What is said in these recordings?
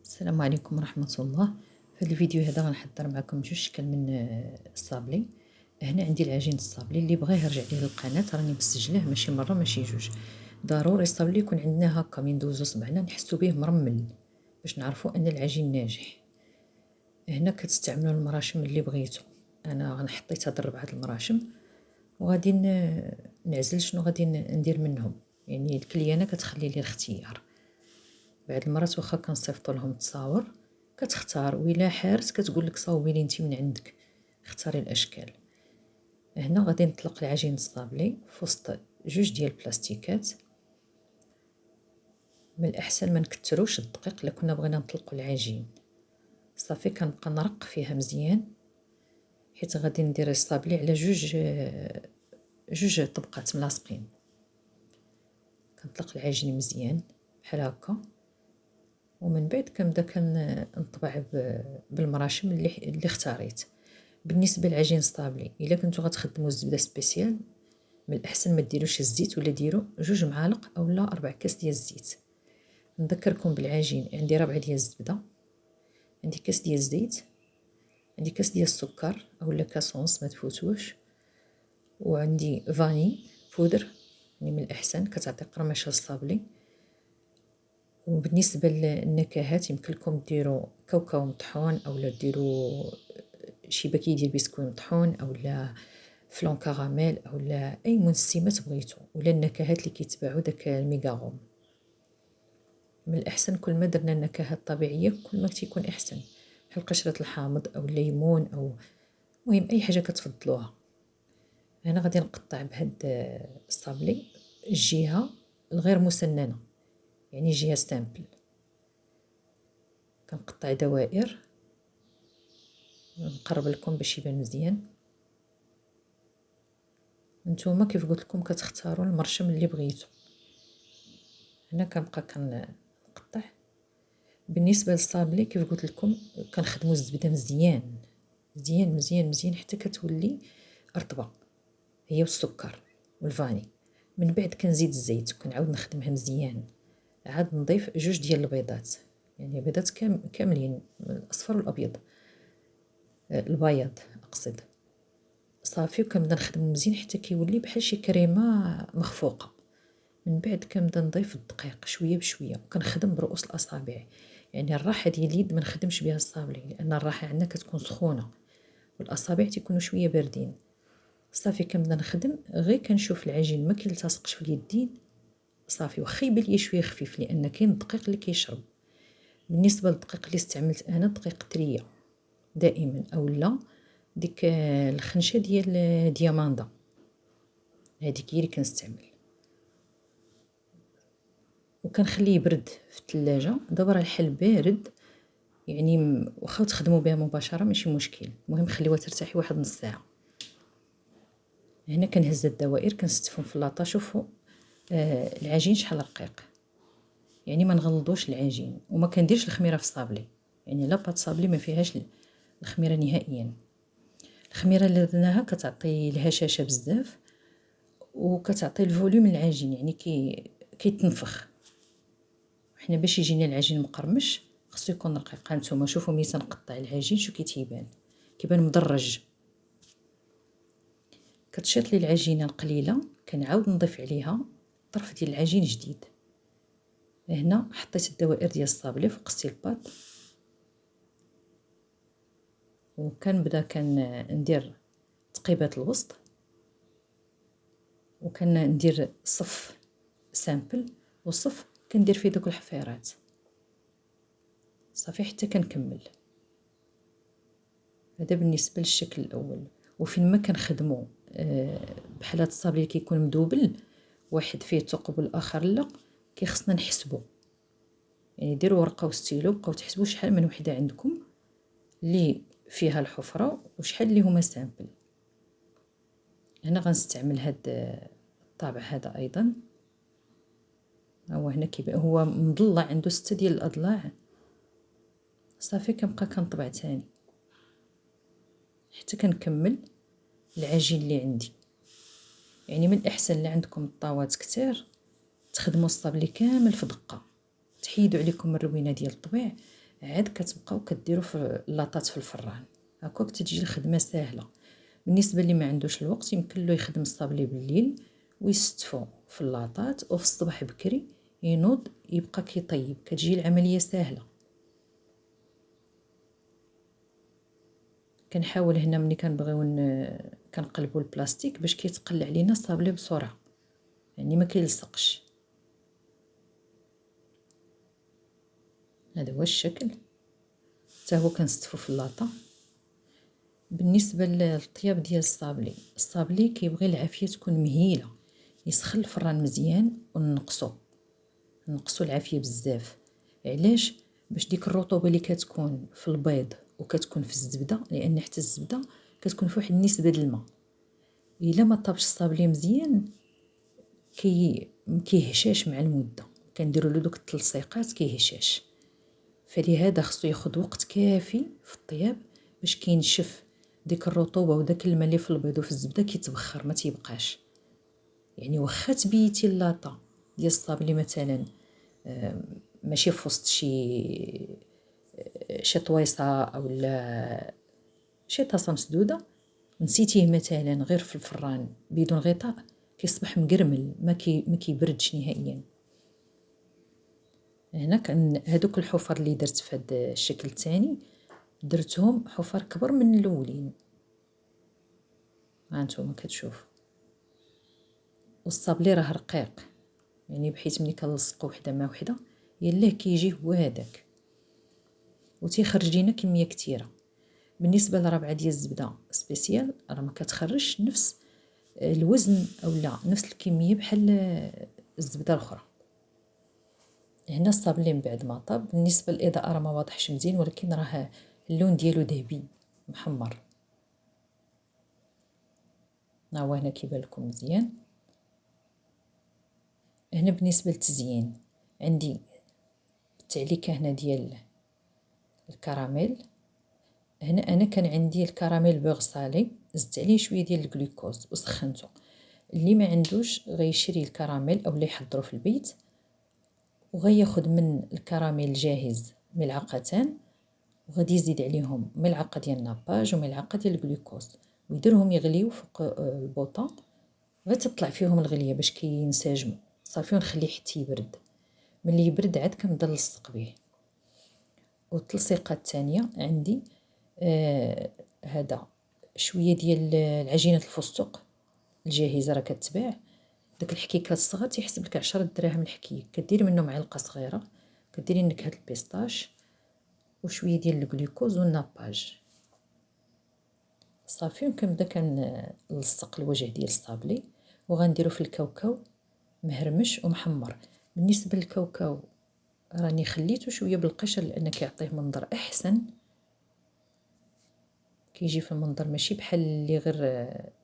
السلام عليكم ورحمة الله. في هذا الفيديو هذا غنحضر معكم جوج اشكال من الصابلي. هنا عندي العجين الصابلي، اللي بغى يرجع ليه القناة راني مسجلاه، ماشي مره ماشي جوج. ضروري الصابلي يكون عندنا هكا من ندوزو صبعنا نحسو به مرمل باش نعرفو ان العجين ناجح. هنا كتستعملوا المراشم اللي بغيتو. انا حطيت هاد 4 المراشم وغادي نعزل شنو غادي ندير منهم، يعني الكليانه كتخلي لي الاختيار. بعد المرات واخا كنصيفطوا لهم التصاور كتختار، وإلا حارت كتقول لك صاوبي لي انت من عندك، اختاري الاشكال. هنا غادي نطلق العجين الصابلي في وسط جوج ديال البلاستيكات. من الاحسن ما نكتروش الدقيق الا كنا بغينا نطلقوا العجين. صافي كنبقى نرق فيها مزيان، حيت غادي ندير الصابلي على جوج طبقات ملاصقين. كنطلق العجين مزيان بحال هكا، ومن بعد كنبدا كنطبع بالمراشم اللي اختاريت. بالنسبه للعجين الصابلي الا كنتو غتخدموا الزبده سبيسيال، من الاحسن ما ديروش الزيت، ولا ديروا 2 معالق اولا 4 كاس ديال الزيت. نذكركم بالعجين، عندي 4 ديال الزبده، عندي كاس ديال الزيت، عندي كاس ديال السكر اولا كاس ونص ما تفوتوش، وعندي فاني بودر، يعني من الاحسن كتعطي قرمشه للصابلي. وبالنسبه للنكهات يمكن لكم ديروا كاوكاو مطحون اولا ديروا شي باكي ديال بسكوي مطحون اولا فلون كراميل اولا اي منسمات بغيتو، ولا النكهات اللي كيتباعوا داك الميغاروم. من الاحسن كل ما درنا النكهات طبيعيه كل ما تيكون احسن، بحال قشره الحامض او الليمون او المهم اي حاجه كتفضلوها. انا غادي نقطع بهاد الصابلي الجهه الغير مسننه، يعني جهه سامبل. كنقطع دوائر، نقرب لكم باش يبان مزيان. نتوما كيف قلت لكم كتختاروا المرشم اللي بغيتو. هنا كنبقى كنقطع. بالنسبه للصابلي كيف قلت لكم كنخدموا الزبده مزيان مزيان مزيان مزيان حتى كتولي رطبه، هي والسكر والفاني. من بعد كنزيد الزيت وكنعاود نخدمها مزيان، عاد نضيف 2 ديال البيضات، يعني بيضات كاملين، الاصفر والابيض، البياض اقصد. صافي وكنبدا نخدم مزيان حتى كيولي بحال شي كريمه مخفوقه. من بعد كنبدا نضيف الدقيق شويه بشويه وكنخدم برؤوس الاصابع، يعني الراحه ديال اليد ما نخدمش بها الصابلي، لان الراحه عندنا كتكون سخونه والاصابع تيكونوا شويه باردين. صافي كنبدا نخدم غير كنشوف العجين ما كيلتصقش في اليدين. صافي واخا يبان ليا شويه خفيف لان كاين الدقيق اللي كيشرب. بالنسبه للدقيق اللي استعملت انا دقيق تريه دائما، اولا ديك الخنشه ديال دياماندا، هذيك هي اللي كنستعمل. وكنخليه يبرد في الثلاجه. دابا راه الحل بارد، يعني واخا تخدموا بها مباشره ماشي مشكل، المهم خليوها ترتاحي واحد نص ساعه. هنا كنهز الدوائر كنستفهم في لاطا. شوفوا العجين شحال رقيق، يعني ما نغلظوش العجين. وما كنديرش الخميره في الصابلي، يعني لا بات صابلي ما فيهاش الخميره نهائيا. الخميره اللي درناها كتعطي الهشاشه بزاف وكتعطي الفوليوم للعجين، يعني كيتنفخ. حنا باش يجينا العجين مقرمش خصو يكون رقيق. هانتوما شوفوا ملي تنقطع العجين شو كيبان مدرج. كتشيط لي العجينه القليله كنعاود نضيف عليها طرف ديال العجين جديد. هنا حطيت الدوائر ديال الصابلي فوق السيلباط، وكنبدا كندير تقيبات الوسط، وكندير صف سامبل وصف كندير فيه دوك الحفيرات. صافي حتى كنكمل. هذا بالنسبه للشكل الاول. وفين ما كنخدموا بحال هاد الصابلي اللي كيكون مدوبل، واحد فيه ثقب والاخر لا، كيخصنا نحسبوا، يعني ديروا ورقه وستيلو بقاو تحسبوا شحال من وحده عندكم اللي فيها الحفره وشحال اللي هما سامبل. هنا غنستعمل هاد الطابع هذا ايضا. هو هنا كيبان هو مضلع عنده 6 ديال الاضلاع. صافي كنبقى كنطبع ثاني حتى كنكمل العجين اللي عندي. يعني من الاحسن اللي عندكم الطاوات كتار تخدموا الصابلي كامل في دقه، تحيدوا عليكم الروينه ديال الطبيع عاد كتبقاو كديروا في اللاطات في الفران. هكاك تجي الخدمه ساهله. بالنسبه اللي ما عندوش الوقت يمكن له يخدم الصابلي بالليل ويستفو في اللاطات، وفي الصباح بكري ينوض يبقى كيطيب، كتجي العمليه سهله. كنحاول هنا ملي كنبغيو كنقلبوا البلاستيك باش كيتقل علينا الصابلي بسرعه، يعني ما كيلصقش. هذا هو الشكل، حتى هو كنستفو في اللاطه. بالنسبه للطياب ديال الصابلي كيبغي العافيه تكون مهيله، يسخن الفران مزيان ونقصو العافيه بزاف. علاش؟ باش ديك الرطوبه اللي كتكون في البيض وكتكون في الزبده، لان حتى الزبده كتكون في واحد النسبه د الماء، الا ما طابش الصابلي مزيان كيهشاش مع المده، كنديروا له دوك التلصيقات كيهشاش. فلهذا خصو ياخذ وقت كافي في الطياب باش كينشف ديك الرطوبه وداك الماء اللي في البيض وفي الزبده كيتبخر ما تيبقاش. يعني واخا تبيتي اللاطه ديال الصابلي مثلا ماشي في وسط شي طويصه اولا شي طاسه مسدوده، نسيتيه مثلا غير في الفران بدون غطاء، كيصبح مقرمل ما كيبردش نهائيا. هنا هادوك الحفر اللي درت في هذا الشكل الثاني درتهم حفر كبر من الاولين، ها نتوما كتشوفوا. والصابلي راه رقيق، يعني بحيث ملي كنلصقو وحده مع وحده يلاه كيجي هو هذاك، وتيخرج لينا كميه كثيره. بالنسبه للربعه ديال الزبده سبيسيال راه ما كتخرجش نفس الوزن او لا نفس الكميه بحال الزبده الاخرى. هنا الصابلي من بعد ما طاب، بالنسبه للاضاءه راه ما واضحش مزيان، ولكن راه اللون ديالو ذهبي محمر. ها هو هنا كيبان لكم مزيان. هنا بالنسبه للتزيين عندي التعليكه هنا ديال الكراميل. هنا انا كان عندي الكراميل بوغ صالي، زدت عليه شويه ديال الجلوكوز وسخنته. اللي ما عندوش غيشري الكراميل او اللي يحضره في البيت، وغياخد من الكراميل جاهز ملعقتان، وغادي يزيد عليهم ملعقه ديال الناباج وملعقه ديال الجلوكوز، ويديرهم يغليو فوق البوطه غير تطلع فيهم الغليه باش كينسجموا صافي، ونخليه حتى يبرد. ملي يبرد عاد كنبدا نلصق به. والتلصيقه الثانيه عندي هذا شويه ديال العجينه الفستق الجاهزه راه كتباع، داك الحكيكات الصغار تيحسب لك 10 دراهم الحكيك، كديري منه معلقه صغيره، كديري نكهه البيستاش وشويه ديال الجلوكوز والناباج صافي. وكنبدا كنلصق الوجه ديال الصابلي، وغنديرو في الكاوكاو مهرمش ومحمر. بالنسبه للكاوكاو راني خليته شويه بالقشر لان كيعطيه منظر احسن، كيجي في المنظر ماشي بحال اللي غير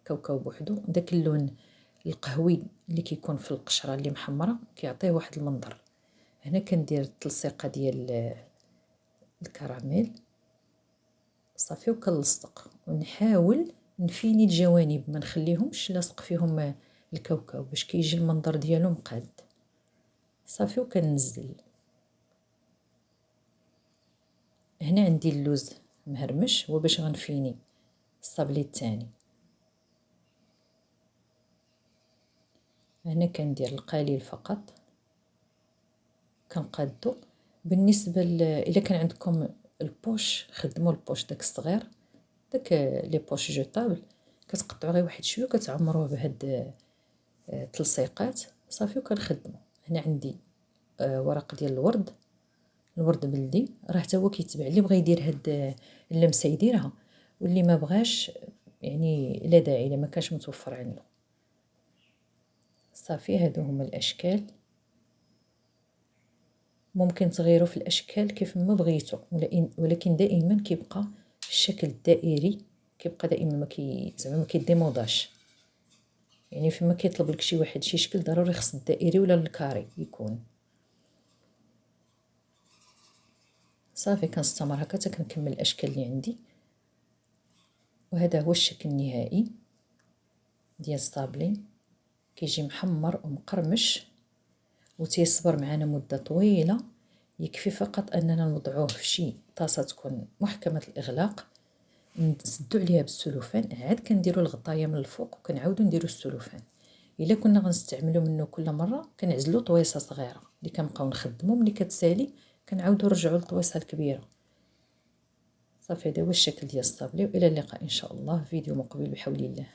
كاوكاو بوحدو. داك اللون القهوي اللي كيكون في القشره اللي محمره كيعطيه واحد المنظر. هنا كندير التلصيقه ديال الكراميل صافي، وكنلصق ونحاول نفيني الجوانب ما نخليهمش لاصق فيهم الكاوكاو باش كيجي المنظر ديالو مقاد صافي. وكنزل هنا عندي اللوز مهرمش، هو باش غنفيني الصابلي الثاني. هنا كندير القليل فقط كنقادو. بالنسبه الا كان عندكم البوش خدموا البوش داك الصغير، داك لي بوش جوطابل كتقطعوا غير واحد شويه وكتعمروه بهاد التلصيقات صافي وكنخدموا. هنا عندي ورق ديال الورد بلدي، راه حتى هو كيتباع، اللي بغى يدير هاد اللمسه يديرها، واللي ما بغاش يعني لا داعي الا ما كانش متوفر عنده صافي. هادو هما الاشكال، ممكن تغيروا في الاشكال كيف ما بغيتوا، ولكن دائما كيبقى الشكل الدائري، كيبقى دائما زعما ما كيديموضاش. يعني فيما كيطلب لك شي واحد شي شكل ضروري خص الدائري ولا الكاري يكون صافي. كنستمر هكا حتى كنكمل الاشكال اللي عندي. وهذا هو الشكل النهائي ديال الصابلي، كيجي محمر ومقرمش وتيصبر معنا مده طويله. يكفي فقط اننا نوضعوه في شي طاسه تكون محكمه الاغلاق، نسدو عليها بالسلوفان، عاد كنديرو الغطايه من الفوق وكنعاودو نديرو السلوفان. الا كنا غنستعملو منه كل مره كنعزلو طويصه صغيره اللي كنبقاو نخدمو، ملي كتسالي كنعاودو نرجعو للطويصه الكبيره. صافي هذا هو الشكل ديال الصابلي، والى اللقاء ان شاء الله في فيديو مقبل بحول الله.